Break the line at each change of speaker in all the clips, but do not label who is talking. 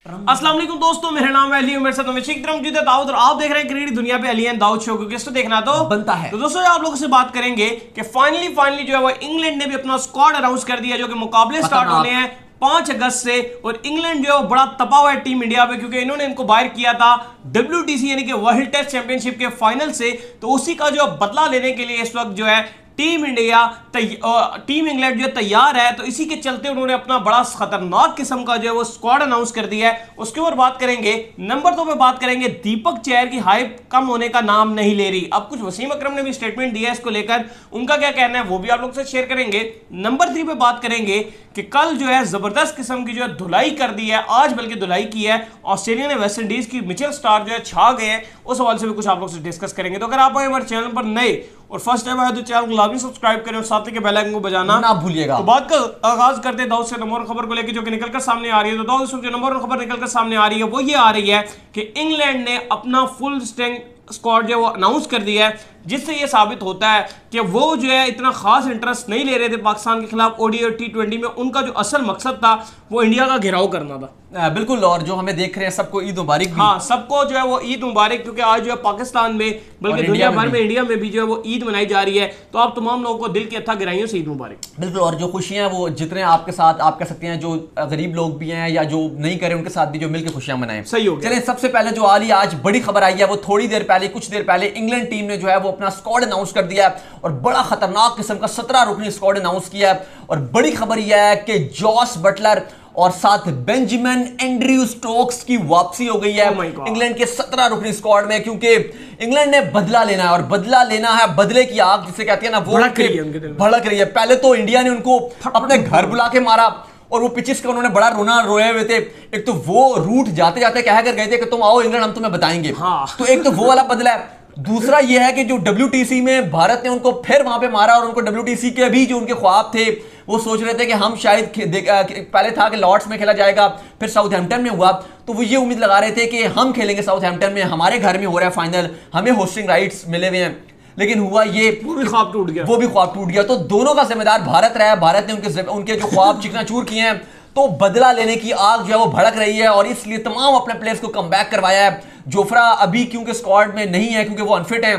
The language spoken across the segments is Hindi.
अस्सलाम वालेकुम दोस्तों, मेरा नाम है अली और मेरे साथ हमेशा की तरह मौजूद है दाऊद और आप देख रहे हैं क्रिकेट दुनिया पे अली एंड दाऊद शो को। किसको देखना तो
बनता है।
तो दोस्तों आप लोगों से बात करेंगे कि फाइनली जो है वो इंग्लैंड ने भी अपना स्क्वाड अनाउंस कर दिया, जो कि मुकाबले स्टार्ट होने हैं 5 अगस्त से। और इंग्लैंड जो है वो बड़ा तपा हुआ है टीम इंडिया पे, क्योंकि इन्होंने इनको बाहर किया था WTC यानी कि वर्ल्ड टेस्ट चैंपियनशिप के फाइनल से। तो उसी का जो बदला लेने के लिए इस वक्त जो है टीम इंग्लैंड जो तैयार है। तो इसी के चलते उन्होंने अपना बड़ा खतरनाक किस्म का जो है वो स्क्वाड अनाउंस कर दिया है। उसके ऊपर बात करेंगे। नंबर 2 पे बात करेंगे, दीपक चहर की हाइप कम होने का नाम नहीं ले रही। अब कुछ वसीम अकरम ने भी स्टेटमेंट दिया है इसको लेकर, उनका क्या कहना है वो भी आप लोग से शेयर करेंगे। नंबर 3 पे बात करेंगे कि कल जो है जबरदस्त किस्म की जो है धुलाई कर दी है, आज बल्कि धुलाई की है ऑस्ट्रेलिया ने वेस्ट इंडीज की। मिचेल स्टार्क जो है छा गए हैं, उस हवाले से भी कुछ आप लोग से डिस्कस करेंगे। तो अगर आप हमारे चैनल पर नए और फर्स्ट टाइम आए तो चैनल को लाजमी सब्सक्राइब करें और साथ ही बेल आइकन को बजाना
ना भूलिएगा।
तो बात का आगाज करते हैं दाऊद से नंबर खबर को लेकर, जो कि निकलकर सामने आ रही है। तो दाऊद जो नंबर खबर निकलकर सामने आ रही है वो ये आ रही है कि इंग्लैंड ने अपना फुल स्ट्रेंथ स्क्वाड जो है वो अनाउंस कर दिया है, जिससे ये साबित होता है कि वो जो है इतना खास इंटरेस्ट नहीं ले रहे थे पाकिस्तान के खिलाफ ओडीआई और T20 में। उनका जो असल मकसद था वो इंडिया का घेराव करना था।
बिल्कुल, और जो हमें देख रहे हैं सबको ईद मुबारक भी।
हाँ, सबको जो है वो ईद मुबारक, क्योंकि आज जो है पाकिस्तान में बल्कि दुनिया भर में इंडिया में भी जो है वो ईद मनाई जा रही है। तो आप तमाम लोगों को दिल की अथाह गहराइयों से ईद मुबारक।
बिल्कुल, और जो खुशियां वो जितने आपके साथ आप कह सकते हैं, जो गरीब लोग भी हैं या जो नहीं करें उनके साथ भी जो मिलकर खुशियां मनाएं।
सही हो गया।
चलिए, सबसे पहले जो आली आज बड़ी खबर आई है वो थोड़ी देर पहले, कुछ देर पहले इंग्लैंड टीम ने जो है वो अपना स्क्वाड अनाउंस कर दिया है और बड़ा खतरनाक किस्म का 17 रुकनी स्क्वाड अनाउंस किया है। और बड़ी खबर यह है कि जॉस बटलर और साथ बेंजामिन एंड्रयू स्टोक्स की वापसी हो गई है इंग्लैंड के 17 रुकनी स्क्वाड में, क्योंकि इंग्लैंड ने बदला लेना है और बदला लेना है। बदले की आग जिसे कहते हैं ना, वो भड़क रही है। पहले तो इंडिया ने उनको अपने घर बुला के मारा और वो पिचेस का उन्होंने बड़ा रोए हुए थे। एक तो वो रूट जाते जाते कह कर गए थे कि तुम आओ इंग्लैंड, हम तुम्हें बताएंगे। तो एक तो वो वाला बदला है। दूसरा ये है कि जो WTC में भारत ने उनको फिर वहां पे मारा और उनको WTC के भी जो उनके ख्वाब थे, वो सोच रहे थे कि हम शायद पहले था कि लॉर्ड्स में खेला जाएगा, फिर साउथहैम्पटन में हुआ, तो वो ये उम्मीद लगा रहे थे कि हम खेलेंगे साउथहैम्पटन में, हमारे घर में हो रहा है फाइनल, हमें होस्टिंग राइट्स मिले हुए हैं। लेकिन हुआ ये,
वो भी ख्वाब टूट गया।
तो दोनों का जिम्मेदार भारत रहा है। भारत ने उनके जो ख्वाब चिकनाचूर किए हैं, तो बदला लेने की आग जो है वो भड़क रही है और इसलिए तमाम अपने प्लेयर्स को कमबैक करवाया है। जोफ्रा अभी क्योंकि स्क्वाड में नहीं है, क्योंकि वो अनफिट है।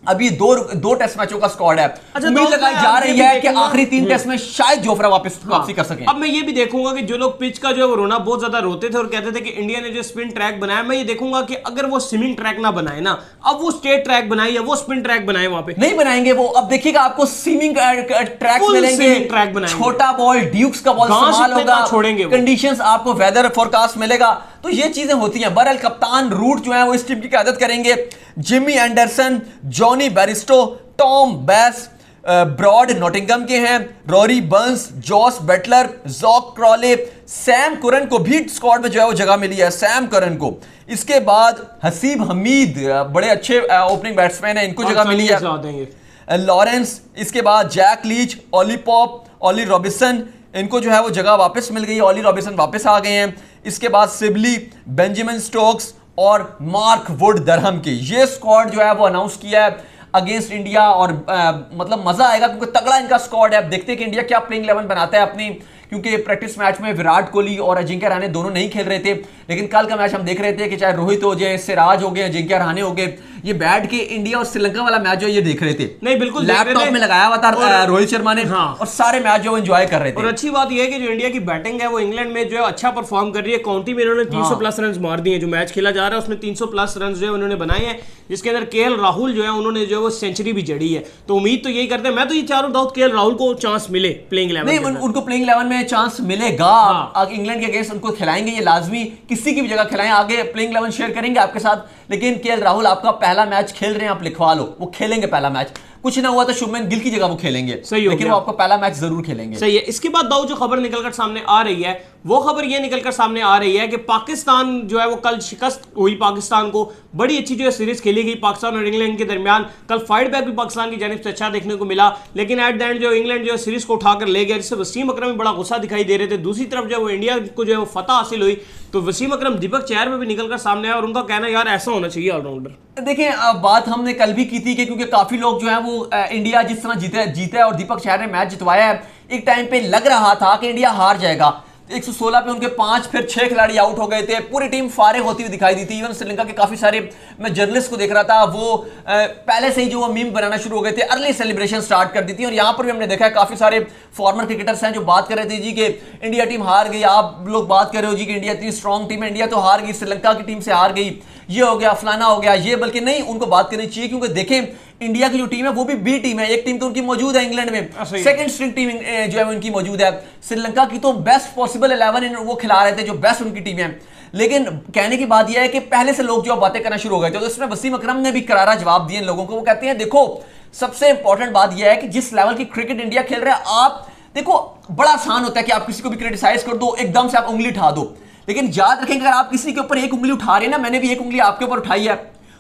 अभी दो टेस्ट मैचों का स्क्वाड है। उम्मीद लगाई जा रही है कि आखिरी 3 टेस्ट में शायद जोफ्रा वापसी कर सकें।
अब मैं ये भी देखूंगा कि जो लोग पिच का जो है वो रोना बहुत ज्यादा रोते थे और कहते थे कि इंडिया ने जो स्पिन ट्रैक बनाया, मैं ये देखूंगा कि अगर वो स्विमिंग ट्रैक ना बनाए ना, अब वो स्ट्रेट ट्रैक बनाए या वो स्पिन ट्रैक बनाए, वहां पे नहीं
बनाएंगे वो। अब देखिएगा आपको स्विमिंग ट्रैक मिलेंगे,
ट्रैक बनाएंगे,
छोटा बॉल ड्यूक्स का बॉल इस्तेमाल होगा,
छोड़ेंगे
कंडीशंस आपको वेदर फोरकास्ट मिलेगा। तो ये चीजें होती हैं। बहरहाल कप्तान रूट जो है वो इस टीम की क़यादत करेंगे Jimmy Anderson, Jonny Bairstow, Tom Bess, Broad Nottingham के हैं, Rory Burns, Jos Buttler, Zak Crawley, Sam Curran को भी स्क्वाड में जो है वो जगह मिली है, सैम करन को। इसके बाद हसीब हमीद, बड़े अच्छे ओपनिंग बैट्समैन हैं, इनको जगह मिली है। लॉरेंस, इसके बाद Jack Leach, Ollie Pope, Ollie Robinson, इनको जो है वो जगह वापस मिल गई है। ओली रॉबिन्सन वापस आ गए हैं। इसके बाद सिबली, बेंजामिन स्टोक्स और मार्क वुड दरहम की ये स्क्वाड जो है वो अनाउंस किया है अगेंस्ट इंडिया। और मतलब मजा आएगा क्योंकि तगड़ा इनका स्क्वाड है। अब देखते हैं कि इंडिया क्या प्लेइंग 11 बनाता है अपनी, क्योंकि प्रैक्टिस मैच में विराट कोहली और अजिंक्य रहाणे दोनों नहीं खेल रहे थे। लेकिन कल का मैच हम देख रहे थे कि चाहे रोहित हो जाए, सिराज हो गए, अजिंक्य रहाणे हो गए, ये बैठ के इंडिया और श्रीलंका वाला मैच जो ये देख रहे थे।
नहीं, बिल्कुल
लैपटॉप में लगाया हुआ था रोहित शर्मा ने। हाँ। और सारे मैच जो एंजॉय कर रहे थे।
और अच्छी बात यह है कि जो इंडिया की बैटिंग है वो इंग्लैंड में जो है अच्छा परफॉर्म कर रही है। काउंटी में इन्होंने 300 प्लस रन मार दिए। जो मैच खेला जा रहा है उसमें 300 प्लस रन जो है उन्होंने बनाए हैं, जिसके अंदर KL राहुल जो है उन्होंने जो है वो सेंचुरी भी जड़ी है। तो उम्मीद तो यही करते हैं, मैं तो ये चाह रहा हूं KL राहुल को चांस मिले प्लेइंग 11
में। उनको प्लेइंग 11 में चांस मिलेगा। इंग्लैंड के अगेंस्ट उनको खिलाएंगे, ये लाजमी, किसी की भी जगह खिलाएं। आगे प्लेइंग 11 शेयर करेंगे आपके साथ। लेकिन KL राहुल आपका पहला मैच खेल रहे हैं, आप लिखवा लो, वो खेलेंगे पहला मैच। कुछ ना हुआ तो शुभमन गिल की जगह वो खेलेंगे,
सही हो,
लेकिन वो आपको पहला मैच जरूर खेलेंगे।
सही है। इसके बाद दाऊद जो खबर निकलकर सामने आ रही है वो खबर ये निकलकर सामने आ रही है कि पाकिस्तान जो है वो कल शिकस्त हुई। पाकिस्तान को बड़ी अच्छी जो है सीरीज खेली गई पाकिस्तान और इंग्लैंड के दरमियान। कल फाइट बैक भी पाकिस्तान की जानिब से अच्छा देखने को मिला, लेकिन एट द एंड जो इंग्लैंड जो है सीरीज को उठाकर ले गया, जिससे वसीम अकरम भी बड़ा गुस्सा दिखाई दे रहे थे। दूसरी तरफ जो वो इंडिया को जो है वो फतह हासिल हुई, तो वसीम अकरम दीपक चहर में भी निकलकर सामने आया और उनका कहना यार ऐसा होना चाहिए ऑलराउंडर।
देखिए, बात हमने कल भी की थी कि क्योंकि काफी लोग जो है वो इंडिया जिस तरह जीता है और दीपक चहर ने मैच जितवाया है, एक टाइम पे लग रहा था कि इंडिया हार जाएगा। 116 पे उनके 5 फिर 6 खिलाड़ी आउट हो गए थे, पूरी टीम फारिग होती हुई दिखाई दी थी। इवन श्रीलंका के काफी सारे, मैं जर्नलिस्ट को देख रहा था, वो पहले से ही जो मीम बनाना शुरू हो गए थे, अर्ली सेलिब्रेशन स्टार्ट कर दी थी। और यहां पर भी हमने देखा है काफी सारे फॉर्मर क्रिकेटर्स हैं जो बात कर रहे थे जी कि इंडिया टीम हार गई। आप लोग बात कर रहे हो जी कि इंडिया इतनी स्ट्रॉन्ग टीम है, इंडिया तो हार गई, श्रीलंका की टीम से हार गई, ये हो गया, फलाना हो गया, ये। बल्कि नहीं, उनको बात करनी चाहिए, क्योंकि देखें इंडिया की जो टीम है वो भी बी टीम है। एक टीम तो उनकी मौजूद है इंग्लैंड में, सेकंड स्ट्रिंग टीम जो है उनकी मौजूद है। श्रीलंका की तो बेस्ट पॉसिबल 11 वो खिला रहे थे, जो बेस्ट उनकी टीम है। लेकिन कहने की बात यह है कि पहले से लोग जो बातें करना शुरू हो गए थे, तो इसमें वसीम अकरम ने भी करारा जवाब दिए इन लोगों को। वो कहते हैं देखो, सबसे इंपॉर्टेंट बात यह है कि जिस लेवल की क्रिकेट इंडिया खेल रहा है, आप देखो बड़ा आसान होता है कि आप किसी को भी क्रिटिसाइज कर दो, एकदम से आप उंगली उठा दो। लेकिन याद रखें, अगर आप किसी के ऊपर एक उंगली उठा रहे हैं ना, मैंने भी एक उंगली आपके ऊपर उठाई है,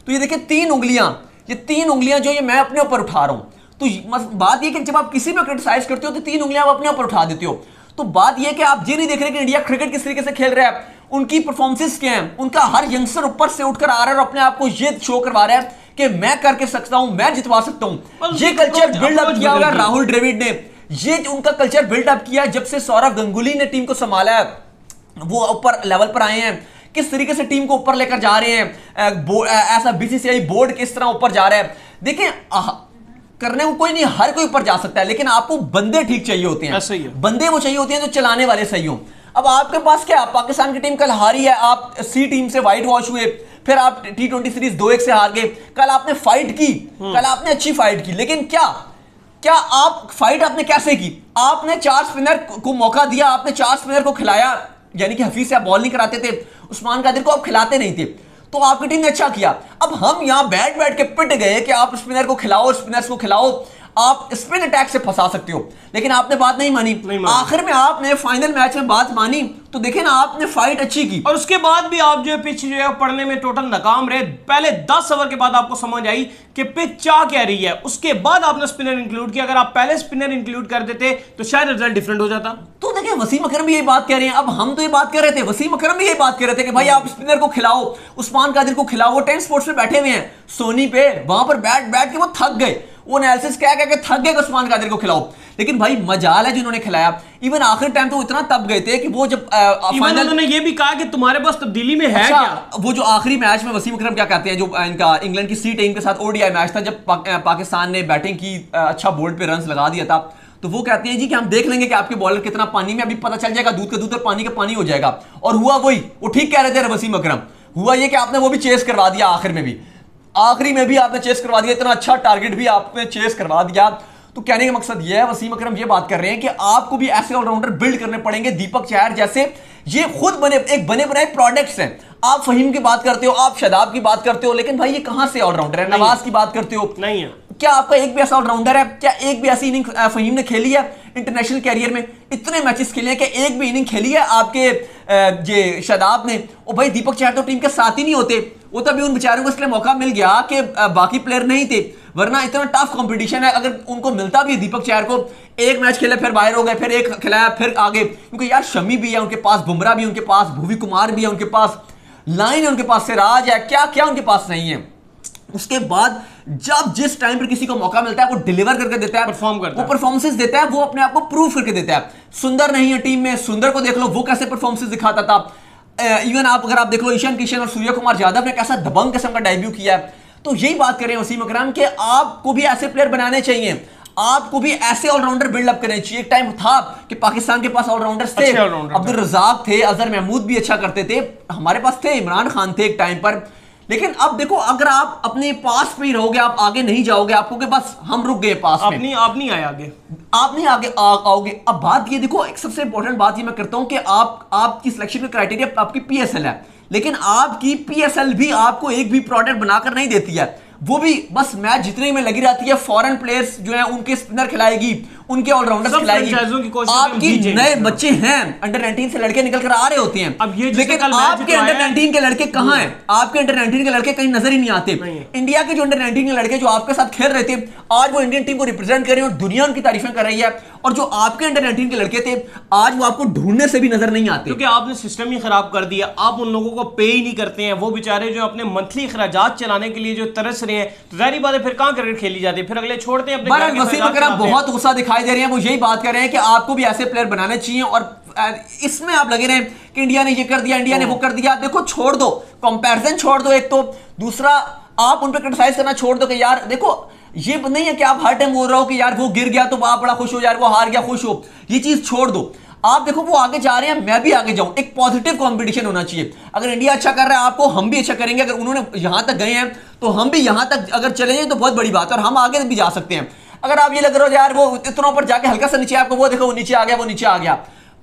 तो ये देखिए 3 उंगलियां, ये 3 उंगलियां जो ये मैं अपने ऊपर उठा रहा हूं। तो बात ये कि जब आप किसी पे क्रिटिसाइज करते हो तो 3 उंगलियां आप अपने ऊपर उठा देते हो। तो बात ये कि आप ये नहीं देख रहे कि इंडिया क्रिकेट किस तरीके से खेल रहा है, उनकी परफॉर्मेंसेस क्या है, उनका हर यंगस्टर ऊपर से उठकर आ रहा है और अपने आप को ये शो करवा रहा है कि मैं करके सकता हूं, मैं जितवा सकता हूं। ये कल्चर बिल्डअप किया हुआ राहुल द्रविड़ ने, ये उनका कल्चर बिल्डअप किया जब से सौरव गंगुली ने टीम को संभाला है, वो ऊपर लेवल पर आए हैं। किस तरीके से टीम को ऊपर लेकर जा रहे हैं, ऐसा बीसीसीआई बोर्ड किस तरह ऊपर जा रहा है। देखिए, करने को कोई नहीं, हर कोई ऊपर जा सकता है, लेकिन आपको बंदे ठीक चाहिए होते हैं, बंदे वो चाहिए होते हैं जो चलाने वाले सही हो। अब आपके पास क्या, पाकिस्तान की टीम कल हारी है, आप सी टीम से व्हाइट वॉश हुए, फिर आप T20 सीरीज 2-1 से हार गए। कल आपने फाइट की, कल आपने अच्छी फाइट की, लेकिन क्या आप फाइट आपने कैसे की? आपने 4 स्पिनर को मौका दिया, आपने 4 स्पिनर को खिलाया, यानी कि हफीज से आप बॉल नहीं कराते थे, उस्मान कादिर को आप खिलाते नहीं थे, तो आपकी टीम ने अच्छा किया। अब हम यहां बैठ के पिट गए कि आप स्पिनर को खिलाओ, स्पिनर्स को खिलाओ, आप स्पिन अटैक से फंसा सकते हो, लेकिन आपने बात नहीं मानी। आखिर में आपने फाइनल मैच में बात मानी, तो देखें ना, आपने फाइट अच्छी की
और उसके बाद भी आप जो है पिच जो है पढ़ने में टोटल नाकाम रहे। पहले 10 ओवर के बाद आपको समझ आई कि पिच चाह क्या रही है, उसके बाद आपने स्पिनर इंक्लूड किया। अगर आप पहले स्पिनर इंक्लूड कर देते तो शायद रिजल्ट डिफरेंट हो जाता।
तो देखिए, वसीम अकरम भी यही बात कह रहे हैं, अब हम तो ये बात कर रहे थे, वसीम अकरम भी यही बात कर रहे थे कि भाई आप स्पिनर को खिलाओ, उस्मान कादिर को खिलाओ। वो 10 स्पोर्ट्स में बैठे हुए हैं सोनी पे, वहां पर बैठ के वो थक गए, वो एनालिसिस क्या के थक गए उस्मान कादिर को खिलाओ। लेकिन भाई मजाल है जिन्होंने खिलाया। इवन आखिरी टाइम तो इतना तब गए थे कि वो जब फाइनल,
उन्होंने ये भी कहा कि तुम्हारे पास तब्दीली में है
अच्छा,
क्या?
वो जो आखिरी मैच में वसीम अकरम क्या कहते हैं, जो इनका इंग्लैंड की सी टीम के साथ ओडीआई मैच था, जब पाकिस्तान ने बैटिंग की, अच्छा बोर्ड पे रन्स लगा दिया था, तो वो कहते हैं जी कि हम देख लेंगे कि आपके बॉलर कितना पानी में, अभी पता चल जाएगा, दूध का दूध और पानी का पानी हो जाएगा। और हुआ वही, वो ठीक कह रहे थे वसीम अकरम, हुआ ये कि आपने वो भी चेस करवा दिया, आखिरी में भी आपने चेस करवा दिया, इतना अच्छा टारगेट भी आपने चेस करवा दिया। तो कहने का मकसद यह है, वसीम अकरम ये बात कर रहे हैं कि आपको भी ऐसे ऑलराउंडर बिल्ड करने पड़ेंगे, दीपक चहर जैसे। ये खुद बने बनाए प्रोडक्ट्स हैं। आप फहीम की बात करते हो, आप शादाब की बात करते हो, लेकिन भाई ये कहां से ऑलराउंडर है? नवाज की बात करते हो, नहीं है। क्या आपका एक भी ऐसा ऑलराउंडर है? क्या एक भी ऐसी इनिंग फहीम ने खेली है इंटरनेशनल कैरियर में? इतने मैचेस खेले हैं कि एक भी इनिंग खेली है आपके ये शादाब ने? ओ भाई, दीपक चहर तो टीम के साथ ही नहीं होते, वो तो अभी उन बेचारों को इसलिए मौका मिल गया कि बाकी प्लेयर नहीं थे, वरना इतना टफ कंपटीशन है। अगर उनको मिलता भी दीपक चहर को, एक मैच खेले फिर बाहर हो गए, फिर एक खिलाया फिर आगे, क्योंकि यार शमी भी है उनके पास, बुमराह भी उनके पास, भुवी कुमार भी है उनके पास, लाइन है उनके पास, सिराज है, क्या क्या उनके पास नहीं है। उसके बाद जब जिस टाइम पर किसी को मौका मिलता है वो डिलीवर करके देता है,
परफॉर्म करता है,
वो परफॉर्मेंसेस देता है, वो अपने आप को प्रूव करके देता है। सुंदर नहीं है टीम में, सुंदर को देख लो, वो कैसे परफॉर्मेंसेस दिखाता था। इवन अगर आप देख लो, ईशान किशन और सूर्य कुमार यादव ने कैसा दबंग किस्म का डेब्यू किया है। तो यही बात कर रहे हैं वसीम अकरम कि आपको भी ऐसे प्लेयर बनाने चाहिए, आपको भी ऐसे ऑलराउंडर बिल्डअप करने चाहिए। एक टाइम था कि पाकिस्तान के पास ऑलराउंडर्स थे, अब्दुल रज़ाक थे, अजहर महमूद भी अच्छा करते थे, हमारे पास थे, इमरान खान थे एक टाइम पर। लेकिन अब देखो, अगर आप अपने पास में ही रहोगे, आप आगे नहीं जाओगे, आपको कि बस हम रुक गए पास में,
आप नहीं आए आगे,
आप नहीं आगे आओगे। अब बात ये देखो, एक सबसे इंपॉर्टेंट बात ये मैं करता हूं कि आपकी सिलेक्शन का क्राइटेरिया आपकी पीएसएल है, लेकिन आपकी पीएसएल भी आपको एक भी प्रोडक्ट बनाकर नहीं देती है, वो भी बस मैच जीतने में लगी रहती है। फॉरेन प्लेयर्स जो है उनके स्पिनर खिलाएगी, उनके ऑलराउंडर्स खिलाएगी। आपकी नए बच्चे हैं, अंडर 19 से लड़के निकल कर आ रहे होते हैं,
अब ये
लेकिन आपके अंडर 19 के लड़के कहां हैं? आपके अंडर 19 के लड़के कहीं नजर ही नहीं आते। इंडिया के जो अंडर 19 के लड़के जो आपके साथ खेल रहे थे, आज वो इंडियन टीम को रिप्रेजेंट कर रहे हैं और दुनिया उनकी तारीफें कर रही है। और जो आपके अंडर 19 के लड़के थे, आज वो आपको ढूंढने से भी नजर नहीं आते,
क्योंकि आपने सिस्टम ही खराब कर दिया। आप उन लोगों को पे ही नहीं करते हैं, वो बेचारे जो अपने मंथली खर्चात चलाने के लिए जो तरस रहे हैं, तो जाहिर बात है फिर कहां क्रिकेट खेली जाती है, फिर अगले छोड़ते हैं अपने।
वसीम अकरम बहुत गुस्सा दिखाई दे रहे हैं, वो यही बात कर रहे हैं कि आपको भी ऐसे प्लेयर बनाने चाहिए। और इसमें आप लगे रहे कि इंडिया ने ये कर दिया, इंडिया ने वो कर दिया। देखो छोड़ दो, कंपैरिजन छोड़ दो एक तो, दूसरा आप उन पर क्रिटिसाइज करना छोड़ दो कि यार देखो ये नहीं है कि आप हर टाइम बोल रहे हो कि यार वो गिर गया तो आप बड़ा खुश हो, यार वो हार गया खुश हो, ये चीज छोड़ दो। आप देखो वो आगे जा रहे हैं, मैं भी आगे जाऊं, एक पॉजिटिव कंपटीशन होना चाहिए। अगर इंडिया अच्छा कर रहा है आपको, हम भी अच्छा करेंगे। अगर उन्होंने यहां तक गए हैं तो हम भी यहां तक अगर चले जाएं तो बहुत बड़ी बात है, और हम आगे भी जा सकते हैं। अगर आप ये लग रहे हो यार वो इतना ऊपर जाके हल्का सा नीचे, आपको वो देखो वो नीचे आ गया, वो नीचे आ गया,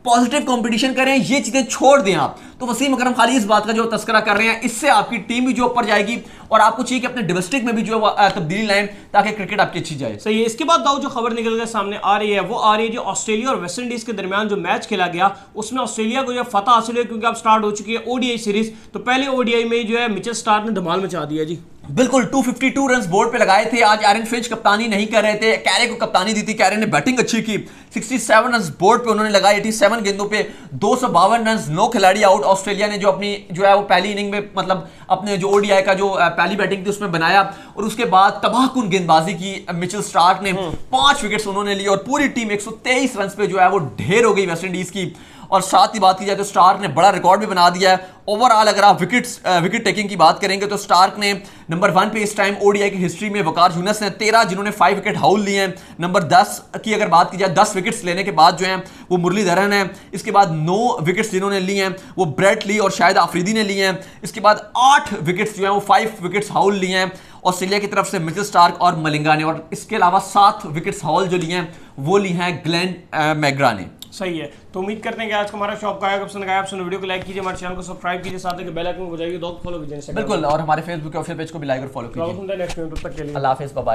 पॉजिटिव कंपटीशन करें, ये चीजें छोड़ दें आप। तो वसीम अकरम खाली इस बात का जो तस्करा कर रहे हैं, इससे आपकी टीम भी जो ऊपर जाएगी, और आपको चाहिए कि अपने डोमेस्टिक में भी जो है तब्दीली लाएं ताकि क्रिकेट आपकी अच्छी जाए।
सही है। इसके बाद दाऊद जो खबर निकल कर सामने आ रही है वो आ रही है जो ऑस्ट्रेलिया और वेस्ट इंडीज के दरमियान जो मैच खेला गया, उसमें ऑस्ट्रेलिया को जो फतह हासिल हुई, क्योंकि अब स्टार्ट हो चुकी है ओडीआई सीरीज। तो पहले ओडीआई में जो है मिचेल स्टार्क ने धमाल मचा दिया जी।
बिल्कुल 252 रन बोर्ड पे लगाए थे। आज एरन फिंच कप्तानी नहीं कर रहे थे, कैरे को कप्तानी दी थी, कैरे ने बैटिंग अच्छी की, 67 रन बोर्ड पे उन्होंने लगाए, 87 गेंदों पे 252 रन, 9 खिलाड़ी आउट। ऑस्ट्रेलिया ने जो अपनी जो है वो पहली इनिंग में मतलब अपने जो ओडीआई का जो पहली बैटिंग थी उसमें बनाया, और उसके बाद तबाहकुन गेंदबाजी की मिचेल स्टार्क ने, 5 विकेट्स उन्होंने ली, और पूरी टीम 123 रन पे जो है वो ढेर हो गई वेस्ट इंडीज की। और साथ ही बात की जाए तो स्टार्क ने बड़ा रिकॉर्ड भी बना दिया है। ओवरऑल अगर आप विकेट टेकिंग की बात करेंगे तो स्टार्क ने नंबर 1 पे इस टाइम ओडीआई की हिस्ट्री में, वकार यूनुस ने 13 जिन्होंने 5 विकेट हाउल लिए हैं। नंबर 10 की अगर बात की जाए, 10 विकेट्स लेने के बाद जो है वो मुरलीधरन है। इसके बाद 9 विकेट्स जिन्होंने लिए हैं वो ब्रेट ली और शायद आफरीदी ने लिए हैं। इसके बाद 8 विकेट्स जो है वो 5 विकेट्स हाउल लिए हैं ऑस्ट्रेलिया की तरफ से मिचेल स्टार्क और मलिंगा ने, और इसके अलावा 7 विकेट्स हाउल जो लिए हैं वो लिए हैं ग्लेन मैग्रा ने।
सही है। तो उम्मीद करते हैं कि आज का हमारा शॉप का पसंद आया। आप वीडियो को लाइक कीजिए, हमारे चैनल को सब्सक्राइब कीजिए, साथ में बेल आइकन को बजाइए, फॉलो कीजिए
बिल्कुल, और हमारे फेसबुक के ऑफिशियल पेज को भी लाइक और फॉलो कीजिए।
नेक्स्ट वीडियो तक के लिए
अल्लाह हाफिज़, बाय बाय।